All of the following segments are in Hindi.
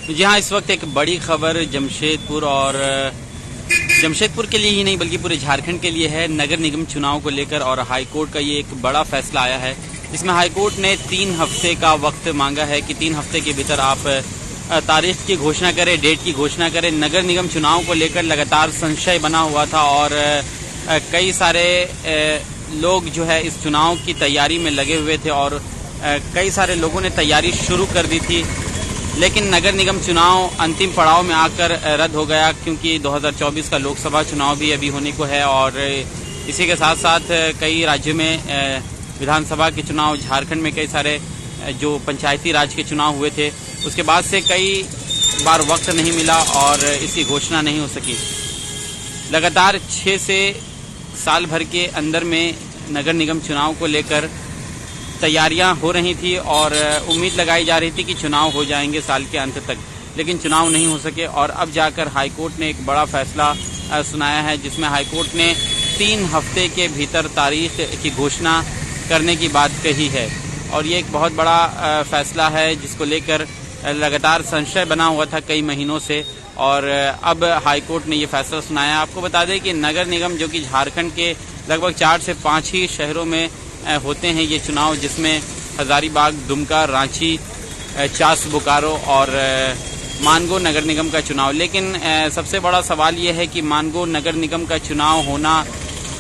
जी हाँ, इस वक्त एक बड़ी खबर जमशेदपुर और जमशेदपुर के लिए ही नहीं बल्कि पूरे झारखंड के लिए है। नगर निगम चुनाव को लेकर और हाईकोर्ट का ये एक बड़ा फैसला आया है। इसमें हाईकोर्ट ने 3 हफ्ते का वक्त मांगा है कि 3 हफ्ते के भीतर आप तारीख की घोषणा करें, डेट की घोषणा करें। नगर निगम चुनाव को लेकर लगातार संशय बना हुआ था और कई सारे लोग जो है इस चुनाव की तैयारी में लगे हुए थे और कई सारे लोगों ने तैयारी शुरू कर दी थी, लेकिन नगर निगम चुनाव अंतिम पड़ाव में आकर रद्द हो गया क्योंकि 2024 का लोकसभा चुनाव भी अभी होने को है और इसी के साथ साथ कई राज्यों में विधानसभा के चुनाव, झारखंड में कई सारे जो पंचायती राज के चुनाव हुए थे उसके बाद से कई बार वक्त नहीं मिला और इसकी घोषणा नहीं हो सकी। लगातार 6 से साल भर के अंदर में नगर निगम चुनाव को लेकर तैयारियां हो रही थी और उम्मीद लगाई जा रही थी कि चुनाव हो जाएंगे साल के अंत तक, लेकिन चुनाव नहीं हो सके। और अब जाकर हाईकोर्ट ने एक बड़ा फैसला सुनाया है जिसमें हाईकोर्ट ने 3 हफ्ते के भीतर तारीख की घोषणा करने की बात कही है और ये एक बहुत बड़ा फैसला है जिसको लेकर लगातार संशय बना हुआ था कई महीनों से और अब हाईकोर्ट ने ये फैसला सुनाया। आपको बता दें कि नगर निगम जो कि झारखंड के लगभग 4 से 5 ही शहरों में होते हैं ये चुनाव, जिसमें हजारीबाग, दुमका, रांची, चास, बोकारो और मानगो नगर निगम का चुनाव। लेकिन सबसे बड़ा सवाल ये है कि मानगो नगर निगम का चुनाव होना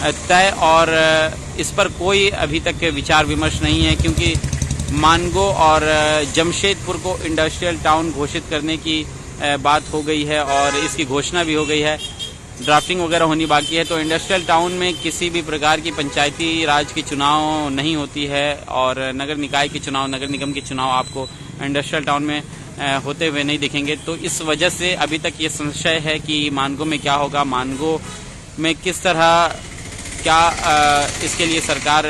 तय और इस पर कोई अभी तक विचार विमर्श नहीं है क्योंकि मानगो और जमशेदपुर को इंडस्ट्रियल टाउन घोषित करने की बात हो गई है और इसकी घोषणा भी हो गई है। ड्राफ्टिंग वगैरह होनी बाकी है। तो इंडस्ट्रियल टाउन में किसी भी प्रकार की पंचायती राज की चुनाव नहीं होती है और नगर निकाय के चुनाव, नगर निगम के चुनाव आपको इंडस्ट्रियल टाउन में होते हुए नहीं दिखेंगे। तो इस वजह से अभी तक ये संशय है कि मानगो में क्या होगा, मानगो में किस तरह क्या इसके लिए सरकार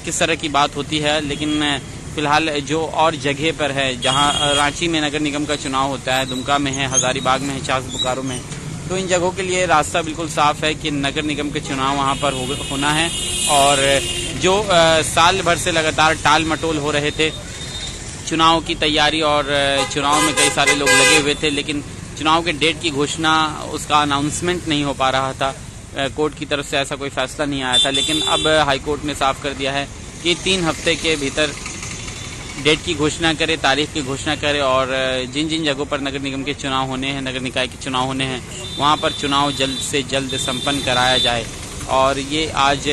किस तरह की बात होती है। लेकिन फिलहाल जो और जगह पर है जहां रांची में नगर निगम का चुनाव होता है, दुमका में है, हजारीबाग में है, चास, बोकारो में, तो इन जगहों के लिए रास्ता बिल्कुल साफ है कि नगर निगम के चुनाव वहां पर होना है। और जो साल भर से लगातार टाल मटोल हो रहे थे चुनाव की तैयारी और चुनाव में कई सारे लोग लगे हुए थे, लेकिन चुनाव के डेट की घोषणा, उसका अनाउंसमेंट नहीं हो पा रहा था। कोर्ट की तरफ से ऐसा कोई फैसला नहीं आया था, लेकिन अब हाईकोर्ट ने साफ कर दिया है कि 3 हफ्ते के भीतर डेट की घोषणा करे, तारीख की घोषणा करे और जिन जिन जगहों पर नगर निगम के चुनाव होने हैं, नगर निकाय के चुनाव होने हैं, वहां पर चुनाव जल्द से जल्द संपन्न कराया जाए। और ये आज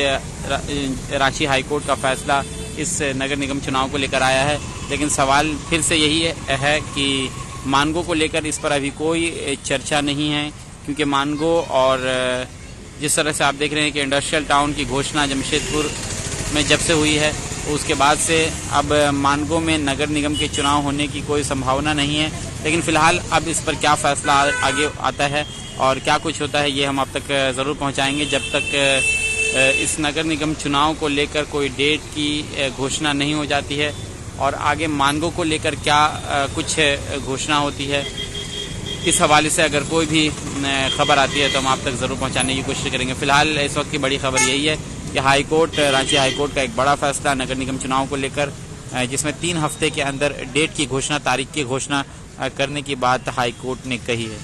रांची हाईकोर्ट का फैसला इस नगर निगम चुनाव को लेकर आया है। लेकिन सवाल फिर से यही है कि मानगो को लेकर इस पर अभी कोई चर्चा नहीं है क्योंकि मानगो और जिस तरह से आप देख रहे हैं कि इंडस्ट्रियल टाउन की घोषणा जमशेदपुर में जब से हुई है उसके बाद से अब मानगो में नगर निगम के चुनाव होने की कोई संभावना नहीं है। लेकिन फिलहाल अब इस पर क्या फैसला आगे आता है और क्या कुछ होता है ये हम आप तक ज़रूर पहुंचाएंगे। जब तक इस नगर निगम चुनाव को लेकर कोई डेट की घोषणा नहीं हो जाती है और आगे मानगो को लेकर क्या कुछ घोषणा होती है, इस हवाले से अगर कोई भी खबर आती है तो हम आप तक ज़रूर पहुंचाने की कोशिश करेंगे। फिलहाल इस वक्त की बड़ी खबर यही है कि हाईकोर्ट, रांची हाईकोर्ट का एक बड़ा फैसला नगर निगम चुनाव को लेकर, जिसमें 3 हफ्ते के अंदर डेट की घोषणा, तारीख की घोषणा करने की बात हाईकोर्ट ने कही है।